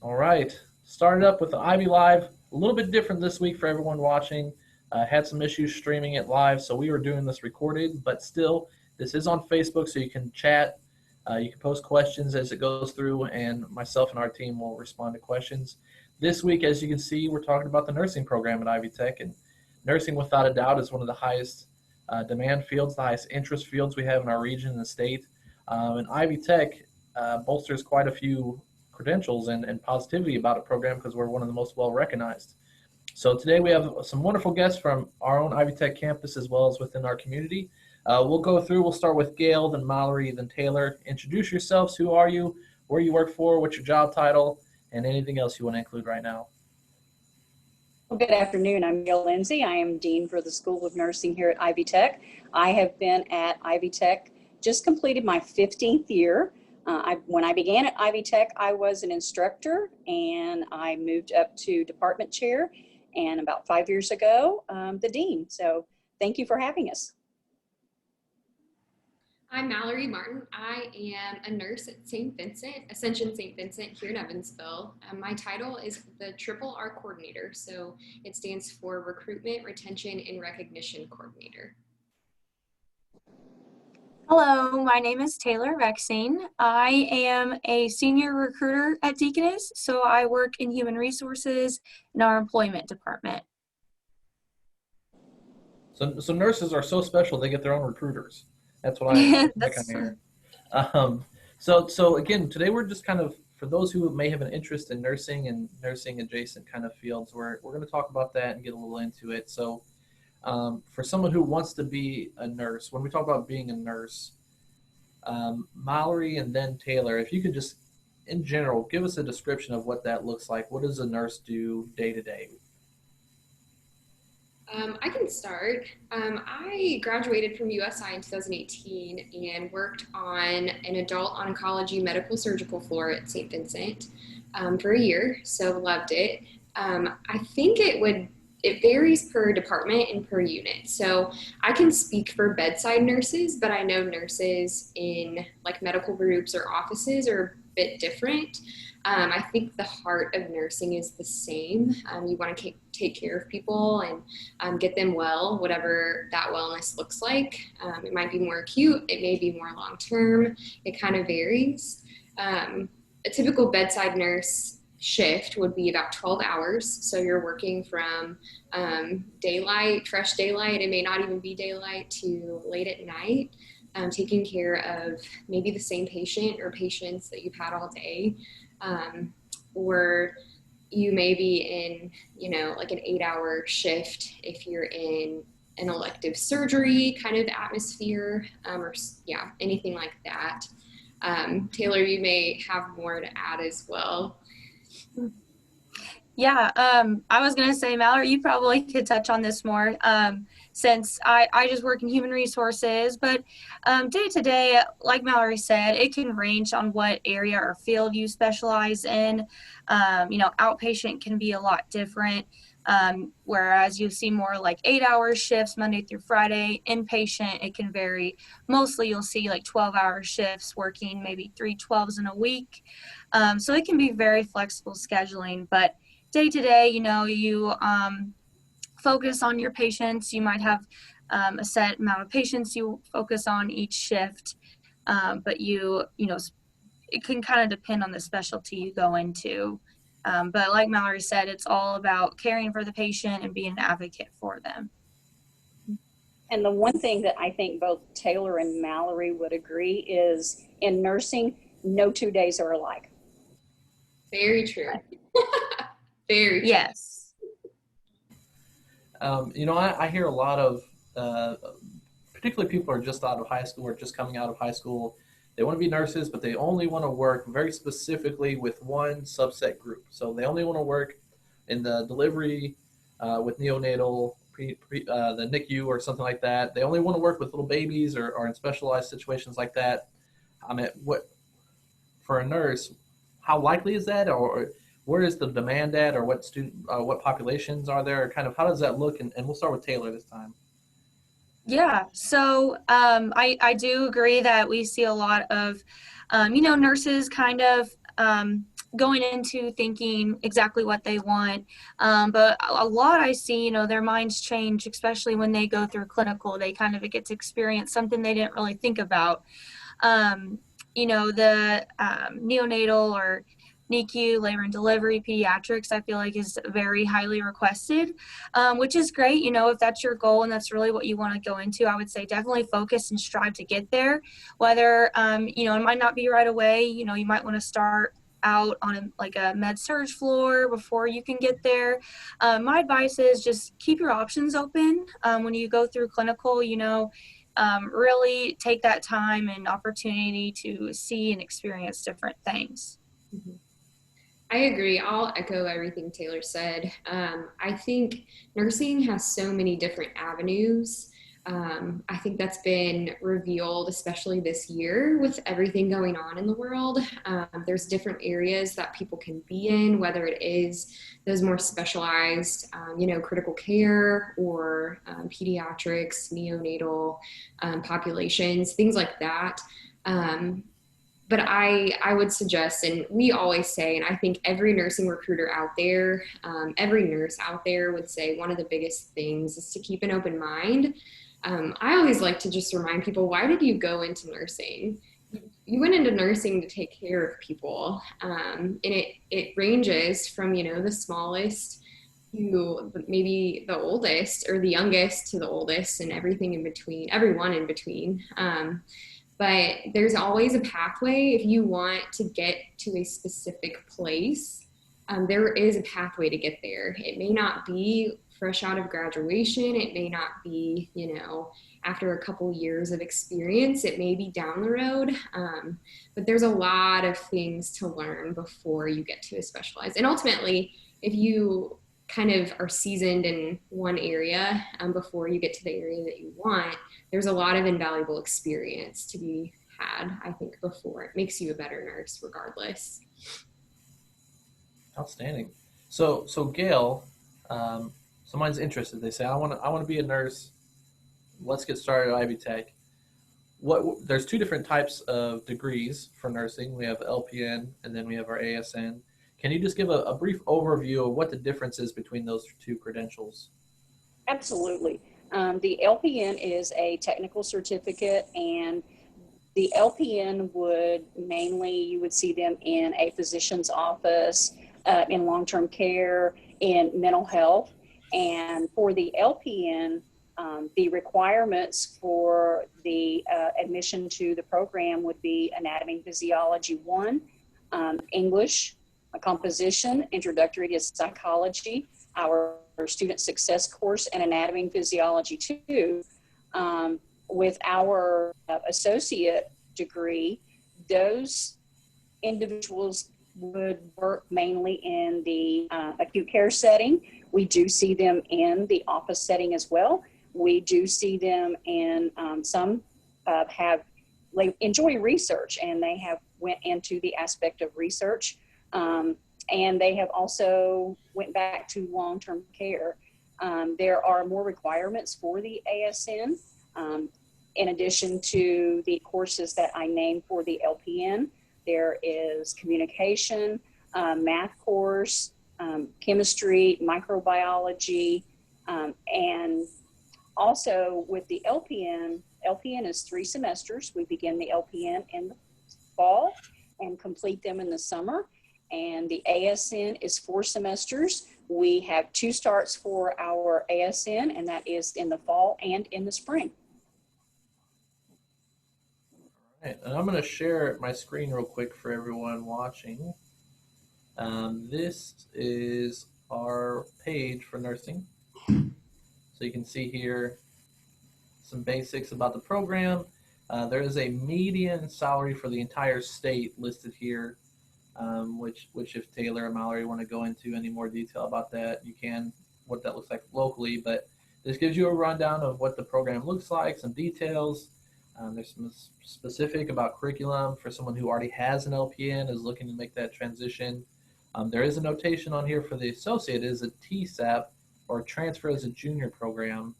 All right. Started up with the Ivy Live. A little bit different this week for everyone watching. Had some issues streaming it live, so we were doing this recorded, but still, this is on Facebook, so you can chat. You can post questions as it goes through, and myself and our team will respond to questions. This week, as you can see, we're talking about the nursing program at Ivy Tech, and nursing, without a doubt, is one of the highest demand fields, the highest interest fields we have in our region and the state. And Ivy Tech bolsters quite a few credentials and positivity about a program because we're one of the most well recognized. So today we have some wonderful guests from our own Ivy Tech campus as well as within our community. We'll go through, we'll start with Gail, then Mallory, then Taylor. Introduce yourselves. Who are you? Where you work for? What's your job title? And anything else you want to include right now. Well, good afternoon. I'm Gail Lindsay. I am Dean for the School of Nursing here at Ivy Tech. I have been at Ivy Tech, just completed my 15th year. When I began at Ivy Tech, I was an instructor and I moved up to department chair, and about 5 years ago, the dean. So thank you for having us. I'm Mallory Martin. I am a nurse at St. Vincent, Ascension St. Vincent here in Evansville. My title is the Triple R Coordinator, so it stands for Recruitment, Retention, and Recognition Coordinator. Hello, my name is Taylor Vexing. I am a senior recruiter at Deaconess, so I work in human resources in our employment department. So nurses are so special they get their own recruiters. That's what I kind of hear. So again, today we're just kind of, for those who may have an interest in nursing and nursing adjacent kind of fields, we're going to talk about that and get a little into it. So for someone who wants to be a nurse, when we talk about being a nurse, Mallory and then Taylor, if you could just, in general, give us a description of what that looks like. What does a nurse do day to day? I can start. I graduated from USI in 2018 and worked on an adult oncology medical surgical floor at St. Vincent for a year, so loved it. I think it varies per department and per unit. So I can speak for bedside nurses, but I know nurses in like medical groups or offices are a bit different. I think the heart of nursing is the same. You want to take care of people and get them well, whatever that wellness looks like. It might be more acute, it may be more long-term. It kind of varies. A typical bedside nurse shift would be about 12 hours. So you're working from daylight, fresh daylight, it may not even be daylight, to late at night, taking care of maybe the same patient or patients that you've had all day. Or you may be in, like an 8-hour shift if you're in an elective surgery kind of atmosphere, or anything like that. Taylor, you may have more to add as well. Yeah, I was going to say, Mallory, you probably could touch on this more since I just work in human resources, but day to day, like Mallory said, it can range on what area or field you specialize in. Outpatient can be a lot different, whereas you see more like 8-hour shifts Monday through Friday. Inpatient, it can vary. Mostly you'll see like 12-hour shifts, working maybe 3 12s in a week. So it can be very flexible scheduling, but day to day, you focus on your patients. You might have a set amount of patients you focus on each shift, but it can kind of depend on the specialty you go into. But like Mallory said, it's all about caring for the patient and being an advocate for them. And the one thing that I think both Taylor and Mallory would agree is, in nursing, no 2 days are alike. Very true. Very true. Yes. I hear a lot of, particularly people who are just out of high school or just coming out of high school. They want to be nurses, but they only want to work very specifically with one subset group. So they only want to work in the delivery with neonatal, the NICU or something like that. They only want to work with little babies or in specialized situations like that. I mean, for a nurse, how likely is that, or where is the demand at, or what populations are there? Kind of how does that look? And we'll start with Taylor this time. Yeah, so I do agree that we see a lot of, nurses kind of going into thinking exactly what they want. But a lot I see, you know, their minds change, especially when they go through clinical. They kind of get to experience something they didn't really think about. You know, the neonatal or NICU, labor and delivery, pediatrics, I feel like is very highly requested, which is great. You know, if that's your goal and that's really what you want to go into, I would say definitely focus and strive to get there. Whether, you know, it might not be right away. You know, you might want to start out on a med surge floor before you can get there. My advice is just keep your options open when you go through clinical. You know, really take that time and opportunity to see and experience different things. Mhm. I agree. I'll echo everything Taylor said. I think nursing has so many different avenues. I think that's been revealed, especially this year with everything going on in the world. There's different areas that people can be in, whether it is those more specialized, you know, critical care or pediatrics, neonatal populations, things like that. But I would suggest, and we always say, and I think every nursing recruiter out there, every nurse out there would say one of the biggest things is to keep an open mind. I always like to just remind people, why did you go into nursing? You went into nursing to take care of people, and it ranges from, you know, the smallest to maybe the oldest, or the youngest to the oldest, and everything in between, everyone in between. But there's always a pathway if you want to get to a specific place. There is a pathway to get there. It may not be fresh out of graduation. It may not be, you know, after a couple years of experience. It may be down the road. But there's a lot of things to learn before you get to a specialized. And ultimately, if you kind of are seasoned in one area before you get to the area that you want, there's a lot of invaluable experience to be had, I think, before. It makes you a better nurse regardless. Outstanding. So Gail, someone's interested. They say, I want to be a nurse. Let's get started at Ivy Tech. There's two different types of degrees for nursing. We have LPN and then we have our ASN. Can you just give a brief overview of what the difference is between those two credentials? Absolutely. The LPN is a technical certificate, and the LPN would mainly, you would see them in a physician's office, in long-term care, in mental health. And for the LPN, the requirements for the admission to the program would be anatomy and physiology 1, English, composition, introductory to psychology, our student success course, and anatomy and physiology 2. With our associate degree, those individuals would work mainly in the acute care setting. We do see them in the office setting as well. We do see them in some enjoy research, and they have went into the aspect of research. And they have also went back to long-term care. There are more requirements for the ASN. In addition to the courses that I named for the LPN, there is communication, math course, chemistry, microbiology, and also with the LPN is 3 semesters. We begin the LPN in the fall and complete them in the summer. And the ASN is 4 semesters. We have 2 starts for our ASN, and that is in the fall and in the spring. All right, and I'm going to share my screen real quick for everyone watching. This is our page for nursing. So you can see here some basics about the program. There is a median salary for the entire state listed here. Which if Taylor and Mallory want to go into any more detail about that, you can, what that looks like locally. But this gives you a rundown of what the program looks like, some details. There's some specific about curriculum for someone who already has an LPN, is looking to make that transition. There is a notation on here for the associate is a TSAP, or transfer as a junior program,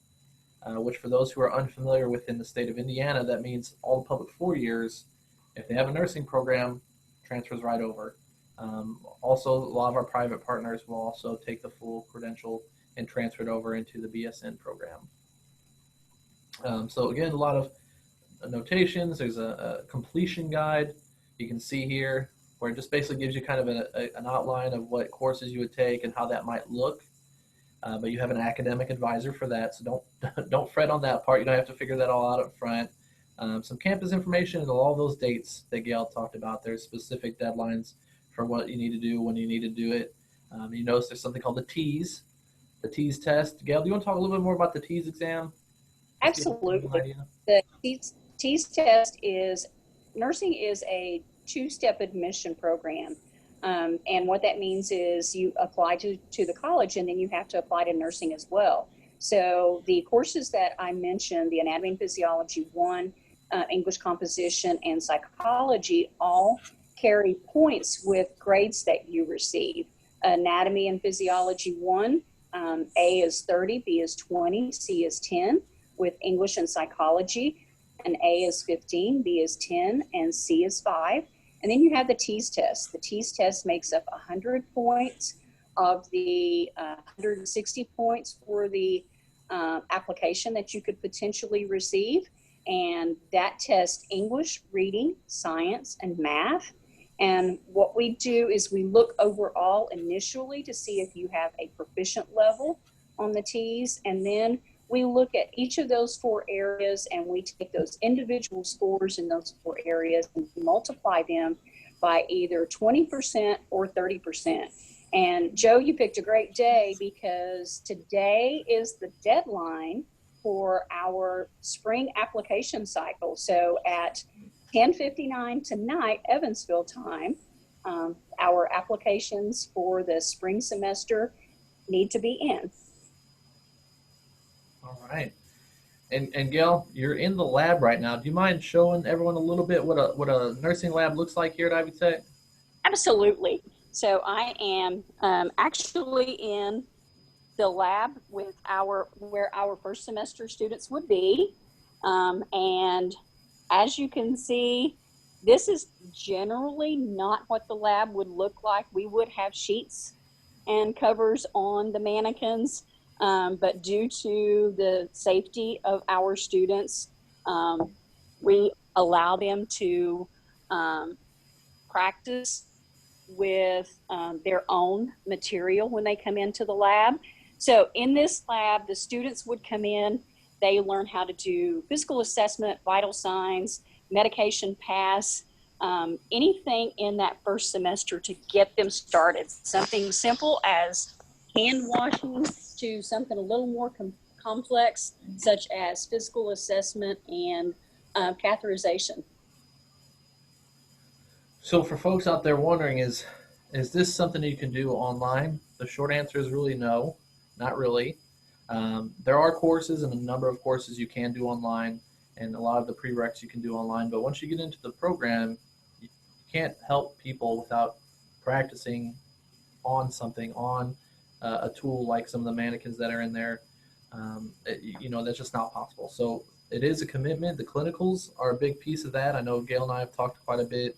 which for those who are unfamiliar within the state of Indiana, that means all the public 4 years, if they have a nursing program, transfers right over. Also, a lot of our private partners will also take the full credential and transfer it over into the BSN program. So again, a lot of notations. There's a completion guide you can see here, where it just basically gives you kind of an outline of what courses you would take and how that might look. But you have an academic advisor for that, so don't fret on that part. You don't have to figure that all out up front. Some campus information and all those dates that Gail talked about. There's specific deadlines for what you need to do when you need to do it. You notice there's something called the TEAS test. Gail, do you want to talk a little bit more about the TEAS exam? Absolutely. The TEAS test nursing is a two-step admission program. And what that means is you apply to the college, and then you have to apply to nursing as well. So the courses that I mentioned, the Anatomy and Physiology 1, English Composition, and Psychology, all carry points with grades that you receive. Anatomy and Physiology 1, A is 30, B is 20, C is 10. With English and Psychology, an A is 15, B is 10, and C is 5. And then you have the TEAS test. The TEAS test makes up 100 points of the 160 points for the application that you could potentially receive. And that tests English, reading, science, and math. And what we do is we look overall initially to see if you have a proficient level on the TEAS, and then we look at each of those 4 areas, and we take those individual scores in those 4 areas and multiply them by either 20% or 30%. And Joe, you picked a great day, because today is the deadline for our spring application cycle. So at 10:59 tonight, Evansville time, our applications for the spring semester need to be in. All right. And Gail, you're in the lab right now. Do you mind showing everyone a little bit what a nursing lab looks like here at Ivy Tech? Absolutely. So I am actually in the lab with where our first semester students would be. And as you can see, this is generally not what the lab would look like. We would have sheets and covers on the mannequins. But due to the safety of our students, we allow them to practice with their own material when they come into the lab. So in this lab, the students would come in, they learn how to do physical assessment, vital signs, medication pass, anything in that first semester to get them started. Something simple as hand washing to something a little more complex, such as physical assessment and catheterization. So for folks out there wondering, is this something you can do online? The short answer is really no, not really. There are courses, and a number of courses you can do online, and a lot of the prereqs you can do online. But once you get into the program, you can't help people without practicing on something, on a tool like some of the mannequins that are in there. That's just not possible. So it is a commitment. The clinicals are a big piece of that. I know Gail and I have talked quite a bit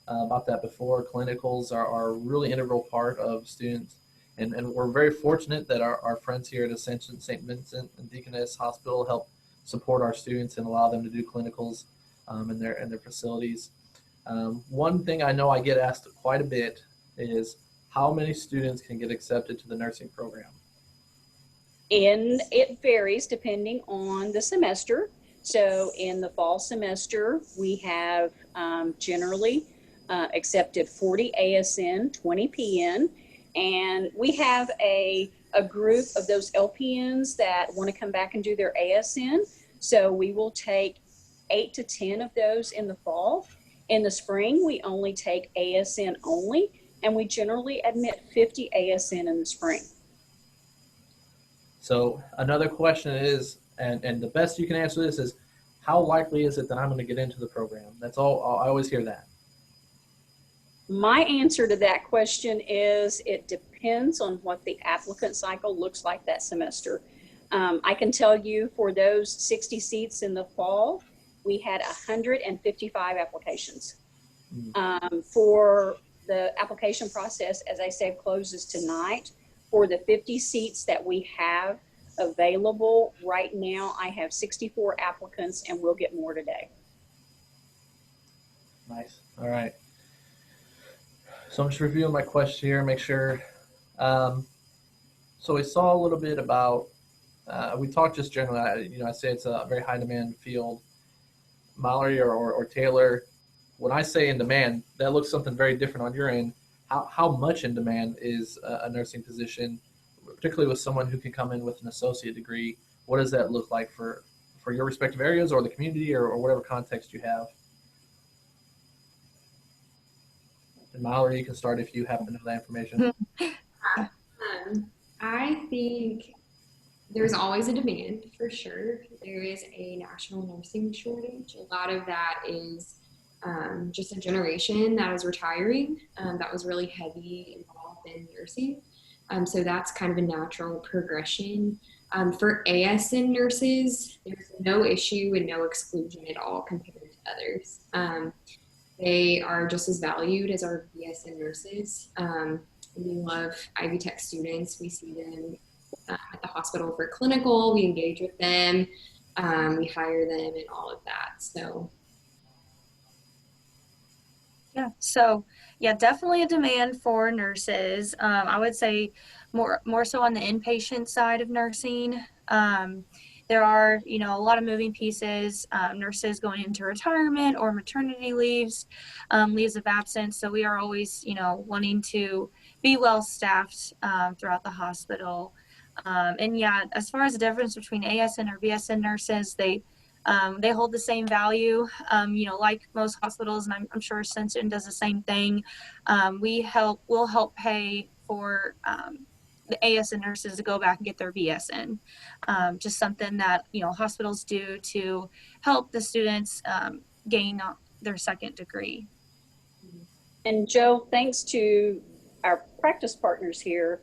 about that before. Clinicals are a really integral part of students. And we're very fortunate that our friends here at Ascension St. Vincent and Deaconess Hospital help support our students and allow them to do clinicals in their facilities. One thing I know I get asked quite a bit is how many students can get accepted to the nursing program? And it varies depending on the semester. So in the fall semester, we have generally accepted 40 ASN, 20 PN, and we have a group of those LPNs that want to come back and do their ASN. So we will take 8 to 10 of those in the fall. In the spring, we only take ASN only, and we generally admit 50 ASN in the spring. So another question is, and the best you can answer this is, how likely is it that I'm going to get into the program? That's all. I always hear that. My answer to that question is it depends on what the applicant cycle looks like that semester. I can tell you for those 60 seats in the fall, we had 155 applications. For The application process, as I said, closes tonight. For the 50 seats that we have available right now, I have 64 applicants, and we'll get more today. Nice. All right. So I'm just reviewing my question here, make sure. So we saw a little bit about, we talked just generally, I say it's a very high demand field. Mallory or Taylor, when I say in demand, that looks something very different on your end. How much in demand is a nursing position, particularly with someone who can come in with an associate degree? What does that look like for your respective areas or the community or whatever context you have? And Mallory, you can start if you happen to know that information. I think there's always a demand for sure. There is a national nursing shortage. A lot of that is just a generation that is retiring that was really heavy involved in nursing. So that's kind of a natural progression. For ASN nurses, there's no issue and no exclusion at all compared to others. They are just as valued as our BSN nurses. We love Ivy Tech students. We see them at the hospital for clinical. We engage with them. We hire them and all of that. So definitely a demand for nurses. I would say more so on the inpatient side of nursing. There are, a lot of moving pieces, nurses going into retirement or maternity leaves, leaves of absence. So we are always, wanting to be well staffed throughout the hospital. As far as the difference between ASN or BSN nurses, they hold the same value, like most hospitals, and I'm sure Ascension does the same thing. We'll help pay for the ASN nurses to go back and get their BSN. Just something that, hospitals do to help the students gain their second degree. And Joe, thanks to our practice partners here,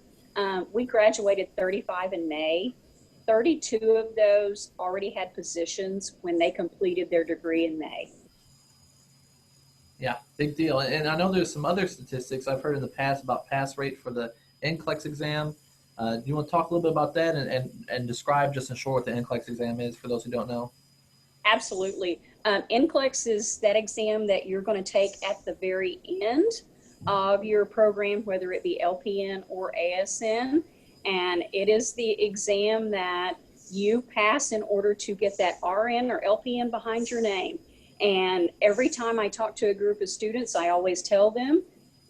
we graduated 35 in May. 32 of those already had positions when they completed their degree in May. Yeah, big deal. And I know there's some other statistics I've heard in the past about pass rate for the NCLEX exam. Do you want to talk a little bit about that and describe just in short what the NCLEX exam is for those who don't know? Absolutely. NCLEX is that exam that you're going to take at the very end of your program, whether it be LPN or ASN. And it is the exam that you pass in order to get that RN or LPN behind your name. And every time I talk to a group of students, I always tell them,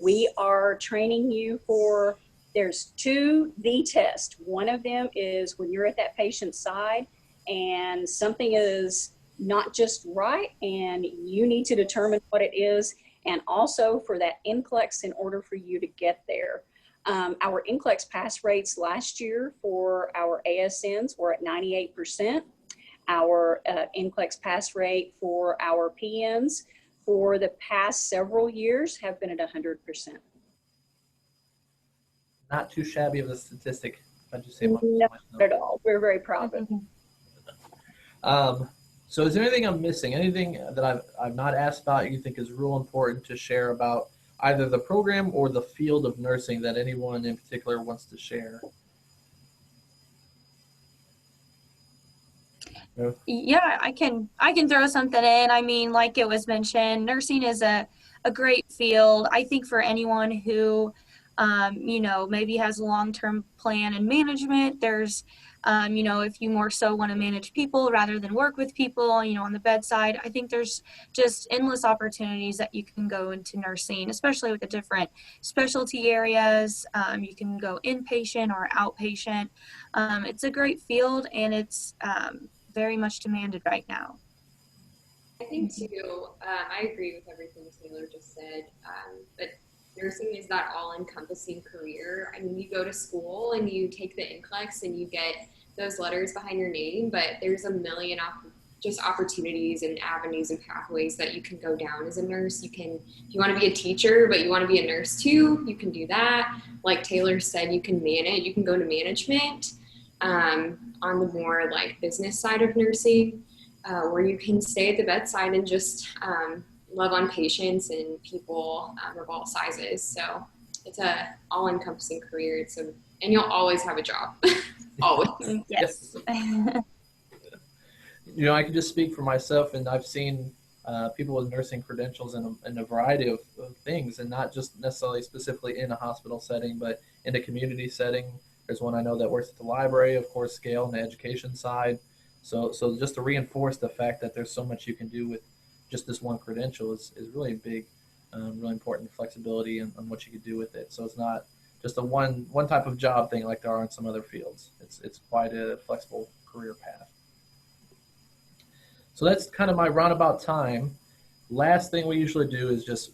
we are training you for, there's two D tests. One of them is when you're at that patient's side and something is not just right and you need to determine what it is. And also for that NCLEX in order for you to get there. Our NCLEX pass rates last year for our ASNs were at 98%. Our NCLEX pass rate for our PNs for the past several years have been at 100%. Not too shabby of a statistic, if I just say Not at all. We're very proud of it. So is there anything I'm missing? Anything that I've not asked about you think is real important to share about either the program or the field of nursing that anyone in particular wants to share? No? Yeah, I can throw something in. I mean, like it was mentioned, nursing is a great field. I think for anyone who, maybe has a long-term plan in management, there's, if you more so want to manage people rather than work with people, on the bedside, I think there's just endless opportunities that you can go into nursing, especially with the different specialty areas. You can go inpatient or outpatient. It's a great field and it's very much demanded right now. I think too, I agree with everything Taylor just said, but nursing is that all-encompassing career. I mean, you go to school and you take the NCLEX and you get those letters behind your name, but there's a million just opportunities and avenues and pathways that you can go down as a nurse. You can, if you want to be a teacher, but you want to be a nurse too, you can do that. Like Taylor said, you can manage, you can go to management on the more like business side of nursing, where you can stay at the bedside and just love on patients and people of all sizes. So it's a all-encompassing career. And you'll always have a job. Always. Yes. You know, I can just speak for myself, and I've seen people with nursing credentials in a variety of things, and not just necessarily specifically in a hospital setting, but in a community setting. There's one I know that works at the library, of course, scale on the education side. So just to reinforce the fact that there's so much you can do with just this one credential is really big, really important flexibility on what you can do with it. So it's not just a one type of job thing like there are in some other fields. It's quite a flexible career path. So that's kind of my roundabout time. Last thing we usually do is just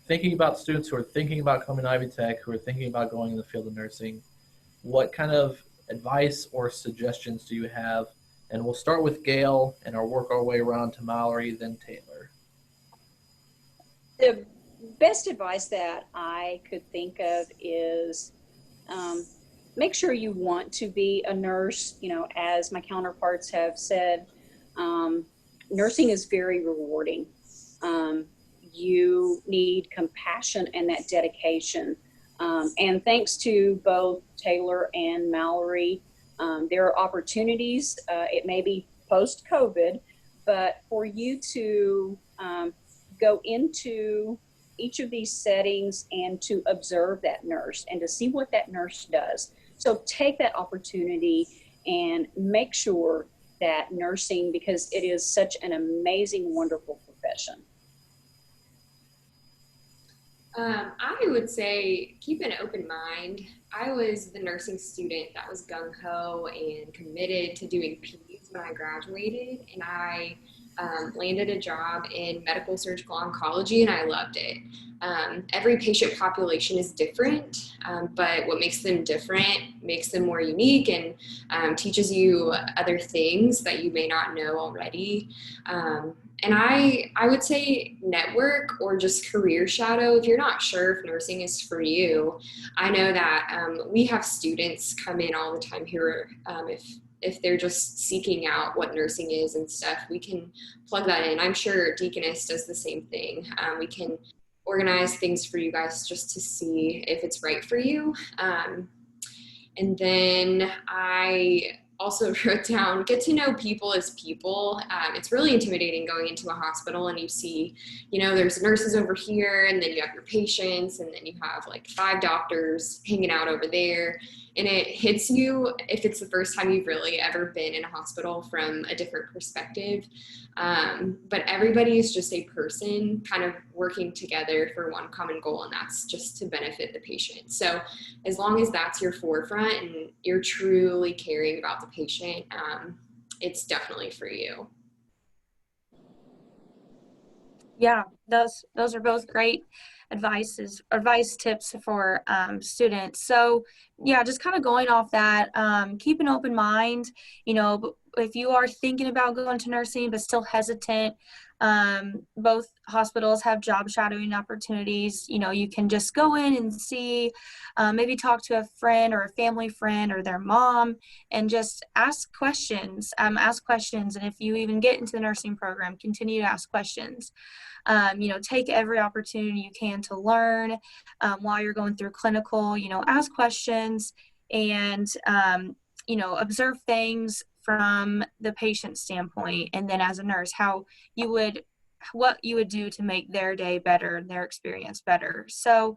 thinking about students who are thinking about coming to Ivy Tech, who are thinking about going in the field of nursing. What kind of advice or suggestions do you have? And we'll start with Gail and I'll work our way around to Mallory, then Taylor. The best advice that I could think of is make sure you want to be a nurse. You know, as my counterparts have said, nursing is very rewarding. You need compassion and that dedication. And thanks to both Taylor and Mallory, there are opportunities. It may be post-COVID, but for you to go into each of these settings and to observe that nurse and to see what that nurse does. So take that opportunity and make sure that nursing, because it is such an amazing, wonderful profession. I would say keep an open mind. I was the nursing student that was gung-ho and committed to doing peds when I graduated, and I landed a job in medical surgical oncology, and I loved it. Every patient population is different, but what makes them different makes them more unique and teaches you other things that you may not know already. And I would say network or just career shadow if you're not sure if nursing is for you. I know that we have students come in all the time here. If they're just seeking out what nursing is and stuff, we can plug that in. I'm sure Deaconess does the same thing. We can organize things for you guys just to see if it's right for you. And then I also wrote down, get to know people as people. It's really intimidating going into a hospital and you see, you know, there's nurses over here and then you have your patients and then you have like 5 doctors hanging out over there. And it hits you if it's the first time you've really ever been in a hospital from a different perspective. But everybody is just a person kind of working together for one common goal, and that's just to benefit the patient. So as long as that's your forefront and you're truly caring about the patient, it's definitely for you. Yeah, those are both great advice tips for students. So yeah, just kind of going off that, keep an open mind. You know, if you are thinking about going to nursing but still hesitant, both hospitals have job shadowing opportunities. You know, you can just go in and see, maybe talk to a friend or a family friend or their mom and just ask questions. And if you even get into the nursing program, continue to ask questions. You know, take every opportunity you can to learn while you're going through clinical. You know, ask questions and, you know, observe things from the patient standpoint. And then as a nurse, what you would do to make their day better, their experience better. So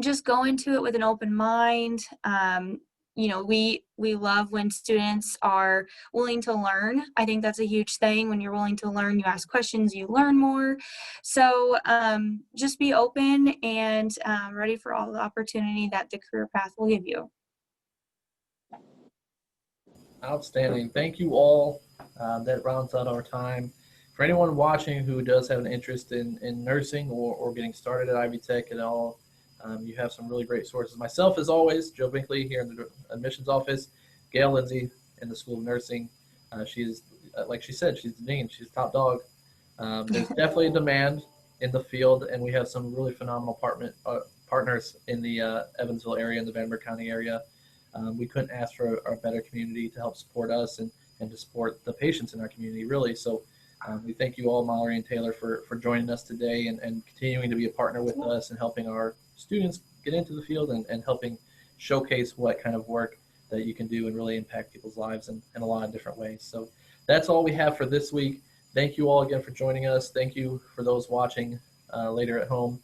just go into it with an open mind. You know, we love when students are willing to learn. I think that's a huge thing. When you're willing to learn, you ask questions, you learn more. So just be open and ready for all the opportunity that the career path will give you. Outstanding. Thank you all. That rounds out our time. For anyone watching who does have an interest in nursing or getting started at Ivy Tech at all, you have some really great sources. Myself, as always, Joe Binkley here in the admissions office, Gail Lindsay in the School of Nursing. She's, like she said, she's the dean. She's top dog. There's definitely a demand in the field, and we have some really phenomenal partners in the Evansville area, in the Vanderbilt County area. We couldn't ask for a better community to help support us and to support the patients in our community, really. So We thank you all, Mallory and Taylor, for joining us today and continuing to be a partner with us and helping our students get into the field and helping showcase what kind of work that you can do and really impact people's lives in a lot of different ways. So that's all we have for this week. Thank you all again for joining us. Thank you for those watching later at home.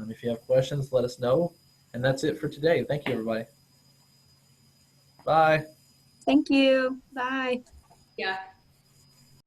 If you have questions, let us know. And that's it for today. Thank you, everybody. Bye. Thank you. Bye. Yeah.